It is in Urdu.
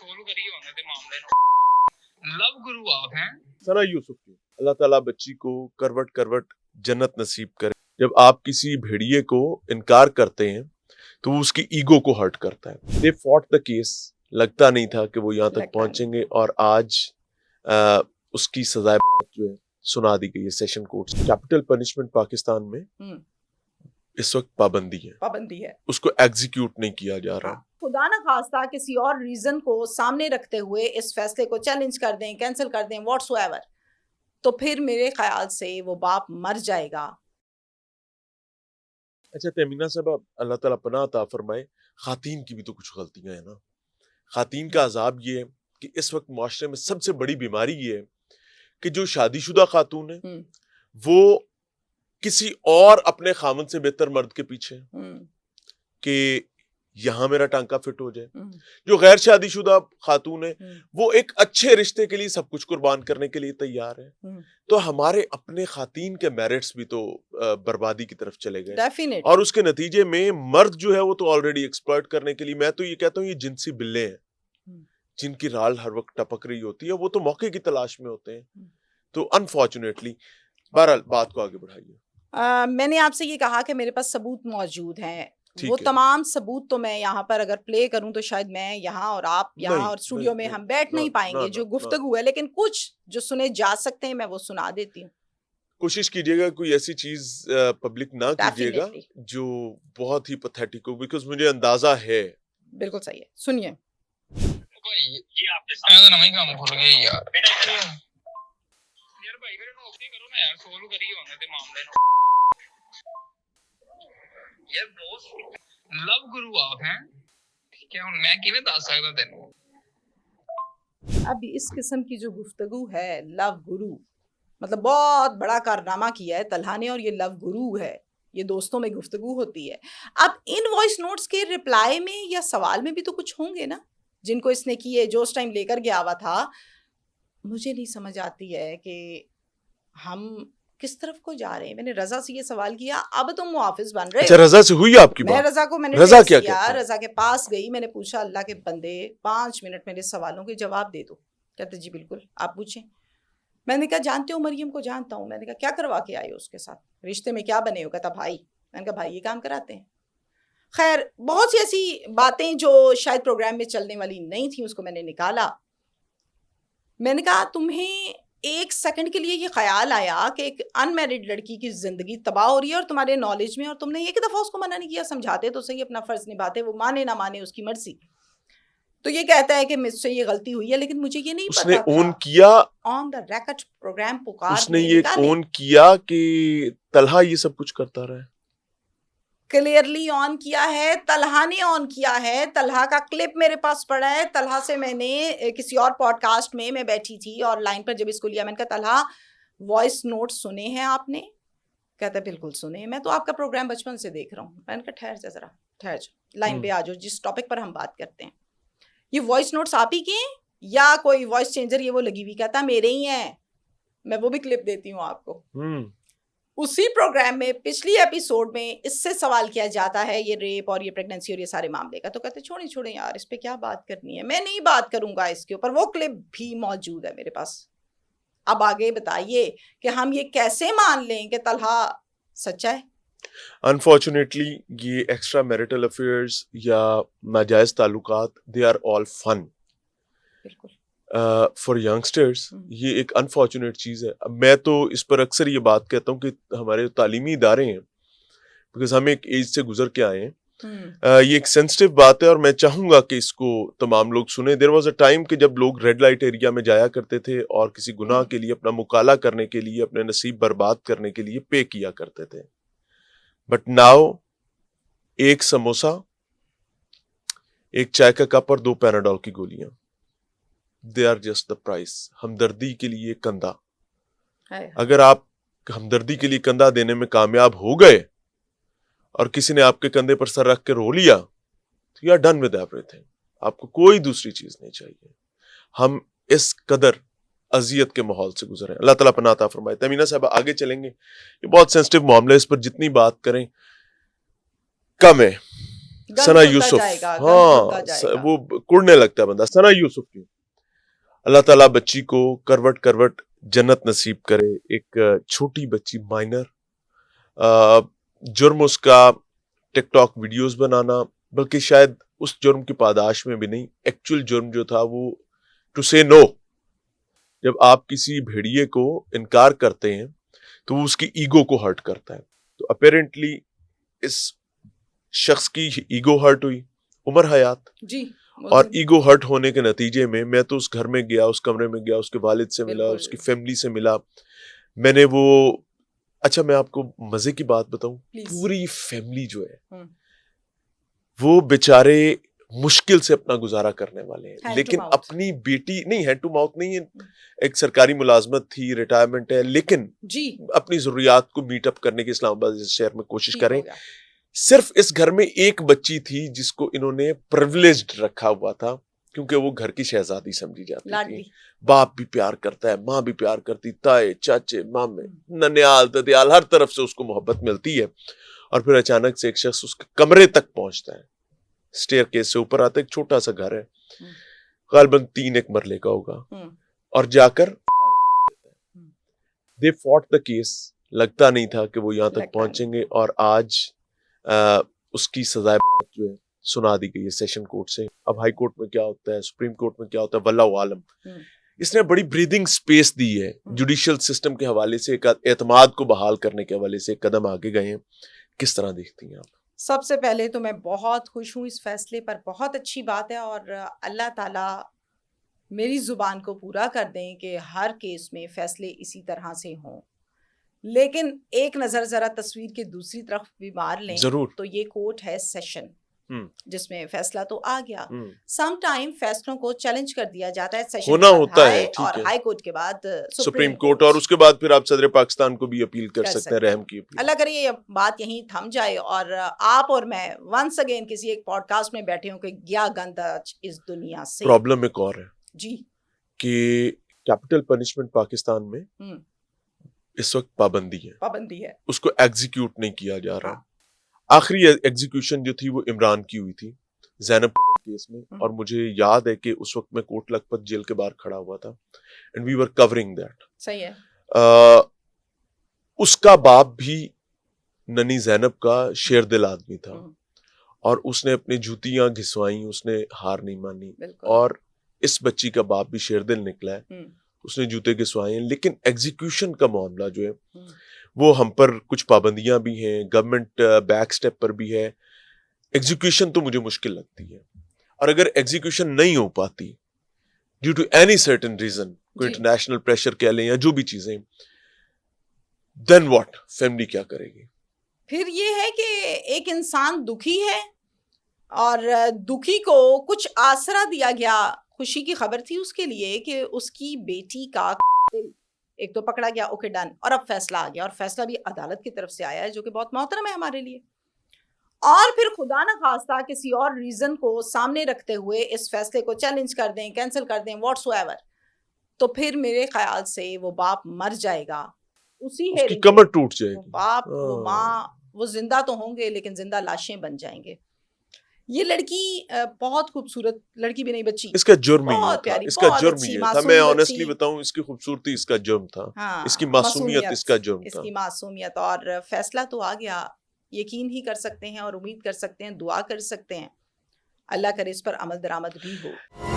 ਸੋਲਵ ਕਰੀ ਹੋਣੇ ਤੇ ਮਾਮਲੇ ਨੂੰ। ਲਵ ਗੁਰੂ ਆਪ ہیں سنا یوسف کی اللہ تعالیٰ بچی کو کروٹ کروٹ جنت نصیب کرے. جب آپ کسی بھیڑیے کو انکار کرتے ہیں تو وہ اس کی ایگو کو ہرٹ کرتا ہے. دے فوٹ دا کیس، لگتا نہیں تھا کہ وہ یہاں تک پہنچیں گے، اور آج اس کی سزائے جو ہے سنا دی گئی ہے session court. Capital punishment Pakistan میں اس وقت پابندی ہے، اس کو ایگزیکیوٹ نہیں کیا جا رہا. خدا نہ خواستہ کسی اور ریزن کو سامنے رکھتے ہوئے اس فیصلے کو چیلنج کر دیں، کینسل کر دیں، واٹس ایور، تو پھر میرے خیال سے وہ باپ مر جائے گا. اچھا تیمینہ صاحب، اللہ تعالیٰ پناہ عطا فرمائے، خواتین کی بھی تو کچھ غلطیاں ہیں نا. خواتین کا عذاب یہ ہے کہ اس وقت معاشرے میں سب سے بڑی بیماری یہ ہے کہ جو شادی شدہ خاتون ہیں وہ کسی اور اپنے خامن سے بہتر مرد کے پیچھے کہ یہاں میرا ٹانکا فٹ ہو جائے. جو غیر شادی شدہ خاتون ہے وہ ایک اچھے رشتے کے لیے سب کچھ قربان کرنے کے لیے تیار ہے. تو ہمارے اپنے خواتین کے میرٹس بھی تو بربادی کی طرف چلے گئے، اور اس کے نتیجے میں مرد جو ہے وہ تو آلریڈی ایکسپلائٹ کرنے کے لیے، میں تو یہ کہتا ہوں یہ جنسی بلے ہیں جن کی رال ہر وقت ٹپک رہی ہوتی ہے، وہ تو موقع کی تلاش میں ہوتے ہیں. تو انفارچونیٹلی بہرحال بات کو آگے بڑھائیے. میں نے آپ سے یہ کہا کہ میرے پاس ثبوت موجود ہیں، وہ تمام ثبوت تو میں یہاں پر اگر پلے کروں تو شاید میں یہاں اور آپ یہاں اور اسٹوڈیو میں ہم بیٹھ نہیں پائیں گے جو گفتگو ہے، لیکن کچھ جو سنے جا سکتے ہیں میں وہ سنا دیتی ہوں. کوشش کیجیے گا کوئی ایسی چیز پبلک نہ کیجیے گا جو بہت ہی پتھیٹک ہو، بیکاز مجھے اندازہ ہے. بالکل صحیح ہے، سنیے. یہ آپ کے سامنے تو نہیں کام کھل گیا یار بھائی میرے نوکری کرو نا یار، سولو کری ہونے تے معاملے نو. یار دوست لو گرو آپ ہیں، ٹھیک ہے، میں کیویں دس سکدا تینوں. اب اس قسم کی جو گفتگو ہے لو گرو، مطلب بہت بڑا کارنامہ کیا ہے طلحہ نے، اور یہ لو گرو ہے، یہ دوستوں میں گفتگو ہوتی ہے. اب ان وائس نوٹس کے رپلائی میں یا سوال میں بھی تو کچھ ہوں گے نا جن کو اس نے کیے، جو اس ٹائم لے کر گیا ہوا تھا. مجھے نہیں سمجھ آتی ہے کہ ہم کس طرف کو جا رہے ہیں. میں نے رضا سے یہ سوال کیا، اب تم محافظ بن رہے. اچھا رضا سے ہوئی آپ کی بات؟ میں رضا کو میں نے رضا کے پاس گئی، میں نے پوچھا اللہ کے بندے 5 منٹ میرے سوالوں کے جواب دے دو. کہتے جی بالکل آپ پوچھیں. میں نے کہا جانتے ہو مریم کو؟ جانتا ہوں. میں نے کہا کیا کروا کے آئے ہو اس کے ساتھ، رشتے میں کیا بنے ہو؟ کہتا بھائی. میں نے کہا بھائی یہ کام کراتے ہیں. خیر بہت سی ایسی باتیں جو شاید پروگرام میں چلنے والی نہیں تھیں اس کو میں نے نکالا. میں نے کہا تمہیں 1 سیکنڈ کے لیے یہ خیال آیا کہ ایک ان میرڈ لڑکی کی زندگی تباہ ہو رہی ہے اور تمہارے نالج میں، اور تم نے ایک دفعہ اس کو منع نہیں کیا؟ سمجھاتے تو صحیح، اپنا فرض نبھاتے، وہ مانے نہ مانے اس کی مرضی. تو یہ کہتا ہے کہ مجھ سے یہ غلطی ہوئی ہے، لیکن مجھے یہ نہیں پتا تھا. اس نے اون کیا آن دا ریکارڈ پروگرام پکار، اس نے یہ اون کیا کہ طلحہ یہ سب کچھ کرتا رہا ہے. کلیئرلی آن کیا ہے، طلحہ نے آن کیا ہے. طلحہ کا کلپ میرے پاس پڑا ہے. طلحہ سے میں نے کسی اور پوڈ کاسٹ میں بیٹھی تھی اور لائن پر جب اس کو لیا، میں نے کہا طلحہ وائس نوٹ سنے ہیں آپ نے؟ کہتا ہے بالکل سنے. میں تو آپ کا پروگرام بچپن سے دیکھ رہا ہوں. میں نے کہا ٹھہر جا ذرا، ٹھہر جا، لائن پہ آ جاؤ جس ٹاپک پر ہم بات کرتے ہیں. یہ وائس نوٹس آپ ہی کے ہیں یا کوئی وائس چینجر یہ وہ لگی ہوئی؟ کہتا میرے ہی ہیں. میں وہ بھی کلپ دیتی ہوں آپ کو. اسی پروگرام میں پچھلی ایپیسوڈ میں اس سے سوال کیا جاتا ہے یہ ریپ اور یہ پریگننسی اور یہ سارے معاملے کا، تو کہتے چھوڑیں یار اس پہ کیا بات کرنی ہے، میں نہیں بات کروں گا اس کے اوپر. وہ کلپ بھی موجود ہے میرے پاس. اب آگے بتائیے کہ ہم یہ کیسے مان لیں کہ طلحہ سچا ہے؟ انفارچونیٹلی یہ ایکسٹرا میرٹل افیئرز یا ناجائز تعلقات دے آر آل فن. بالکل فار ینگسٹرز یہ ایک انفارچونیٹ چیز ہے. میں تو اس پر اکثر یہ بات کہتا ہوں کہ ہمارے تعلیمی ادارے ہیں، بیکاز ہم ایک ایج سے گزر کے آئے ہیں، یہ ایک سینسٹیو بات ہے اور میں چاہوں گا کہ اس کو تمام لوگ سنیں. دیر واز اے ٹائم کہ جب لوگ ریڈ لائٹ ایریا میں جایا کرتے تھے اور کسی گناہ کے لیے، اپنا مکالہ کرنے کے لیے، اپنے نصیب برباد کرنے کے لیے پے کیا کرتے تھے. بٹ ناؤ ایک سموسہ، ایک چائے کا کپ اور 2 پیناڈول کی گولیاں، they are just the price. ہمدردی کے لیے کندھا. اگر آپ ہمدردی کے لیے کندھا دینے میں کامیاب ہو گئے اور کسی نے آپ کے کندھے پر سر رکھ کے رو لیا تو یو آر ڈن ود ایوری تھنگ. آپ کو کوئی دوسری چیز نہیں چاہیے. ہم اس قدر اذیت کے ماحول سے گزرے. اللہ تعالیٰ پناہ عطا فرمائے. تمینہ صاحب آگے چلیں گے. یہ بہت سینسٹیو معاملہ ہے، اس پر جتنی بات کریں کم ہے. ثنا یوسف, ہاں وہ کڑنے لگتا ہے بندہ, ثنا یوسف کی. اللہ تعالیٰ بچی کو کروٹ کروٹ جنت نصیب کرے. ایک چھوٹی بچی مائنر, جرم اس کا ٹک ٹاک ویڈیوز بنانا, بلکہ شاید اس جرم کی پاداش میں بھی نہیں, ایکچوئل جرم جو تھا وہ ٹو سے نو. جب آپ کسی بھیڑیے کو انکار کرتے ہیں تو وہ اس کی ایگو کو ہرٹ کرتا ہے. تو اپیرنٹلی اس شخص کی ایگو ہرٹ ہوئی, عمر حیات جی, اور ایگو ہرٹ ہونے کے نتیجے میں تو اس گھر میں گیا, اس کمرے میں گیا, اس کے والد سے ملا, اس کی فیملی سے ملا. میں نے وہ, اچھا میں آپ کو مزے کی بات بتاؤں, پوری فیملی جو ہے وہ بیچارے مشکل سے اپنا گزارا کرنے والے ہیں, لیکن اپنی بیٹی نہیں, ہینڈ ٹو ماؤتھ نہیں ہے, ایک سرکاری ملازمت تھی, ریٹائرمنٹ ہے, لیکن اپنی ضروریات کو میٹ اپ کرنے کی اسلام آباد جیسے شہر میں کوشش کریں. صرف اس گھر میں ایک بچی تھی جس کو انہوں نے پریولیجڈ رکھا ہوا تھا, کیونکہ وہ گھر کی شہزادی سمجھی جاتی تھی. باپ بھی پیار کرتا ہے, ماں بھی پیار کرتی, تائے چاچے مامے ننیال ددیال ہر طرف سے اس کو محبت ملتی ہے. اور پھر اچانک سے ایک شخص اس کے کمرے تک پہنچتا ہے, اسٹیئر کیس سے اوپر آتا ہے, ایک چھوٹا سا گھر ہے, غالباً 3 مرلے کا ہوگا, اور جا کر دے فوٹ دا کیس. لگتا نہیں تھا کہ وہ یہاں تک پہنچیں گے, اور آج اس کی سزائے جو ہے سنا دی گئی ہے سیشن کورٹ سے. اب ہائی کورٹ میں کیا ہوتا ہے, سپریم کورٹ میں کیا ہوتا ہے, واللہ عالم. اس نے بڑی بریدنگ سپیس دی ہے جوڈیشل سسٹم کے حوالے سے, اعتماد کو بحال کرنے کے حوالے سے قدم آگے گئے ہیں. کس طرح دیکھتی ہیں آپ؟ سب سے پہلے تو میں بہت خوش ہوں اس فیصلے پر, بہت اچھی بات ہے, اور اللہ تعالیٰ میری زبان کو پورا کر دیں کہ ہر کیس میں فیصلے اسی طرح سے ہوں. لیکن ایک نظر ذرا تصویر کے دوسری طرف بھی مار لیں تو یہ کورٹ ہے سیشن, جس میں فیصلہ تو آ گیا. سم ٹائم فیصلوں کو چیلنج کر دیا جاتا ہے سیشن ہونا ہوتا ہے, اور ہائی کورٹ کے بعد سپریم کورٹ, اور اس کے بعد پھر آپ صدر پاکستان کو بھی اپیل کر سکتے ہیں, رحم کی اپیل. اللہ کرے یہ بات یہیں تھم جائے, اور آپ اور میں ونس اگین کسی ایک پوڈ کاسٹ میں بیٹھے ہوں کہ گیا گندا اس دنیا سے. پرابلم ایک اور ہے جی, کہ کیپٹل پنشمنٹ پاکستان میں اس وقت پابندی ہے, اس کو ایگزیکیوٹ نہیں کیا جا رہا. آخری ایگزیکیوشن جو تھی وہ عمران کی ہوئی تھی زینب کیس میں, اور مجھے یاد ہے کہ اس وقت میں کوٹ لکھپت جیل کے باہر کھڑا ہوا تھا, and we were covering that. صحیح ہے. اس کا باپ بھی ننی زینب کا شیر دل آدمی تھا, اور اس نے اپنی جوتیاں گھسوائیں, اس نے ہار نہیں مانی, اور اس بچی کا باپ بھی شیر دل نکلا ہے, اس نے جوتے گھسوائے ہیں. لیکن ایگزیکیوشن کا معاملہ جو ہے وہ ہم پر کچھ پابندیاں بھی ہیں, گورنمنٹ بیک سٹیپ پر بھی ہے. ایگزیکیوشن تو مجھے مشکل لگتی ہے, اور اگر ایگزیکیوشن نہیں ہو پاتی due to any certain reason, کوئی انٹرنیشنل پریشر کہہ لیں یا جو بھی چیزیں, دین واٹ, فیملی کیا کرے گی؟ پھر یہ ہے کہ ایک انسان دکھی ہے, اور دکھی کو کچھ آسرا دیا گیا. خوشی کی خبر تھی اس کے لیے کہ اس کی بیٹی کا ایک تو پکڑا گیا, اوکے ڈن, اور اب فیصلہ آ گیا, اور فیصلہ بھی عدالت کی طرف سے آیا ہے جو کہ بہت محترم ہے ہمارے لیے. اور پھر خدا نہ خواستہ کسی اور ریزن کو سامنے رکھتے ہوئے اس فیصلے کو چیلنج کر دیں, کینسل کر دیں, واٹس ایور, تو پھر میرے خیال سے وہ باپ مر جائے گا, اسی اس کی کمر ٹوٹ جائے گی. باپ وہ ماں وہ زندہ تو ہوں گے لیکن زندہ لاشیں بن جائیں گے. یہ لڑکی بہت خوبصورت لڑکی بھی نہیں, بچی, اس کا جرم ہی تھا, اس کا جرم ہی تھا. میں آنیسٹلی بتاؤں, اس کی خوبصورتی اس کا جرم تھا, اس کی معصومیت اس کا جرم تھا, اس کی معصومیت. اور فیصلہ تو آ گیا, یقین ہی کر سکتے ہیں اور امید کر سکتے ہیں, دعا کر سکتے ہیں, اللہ کرے اس پر عمل درآمد بھی ہو.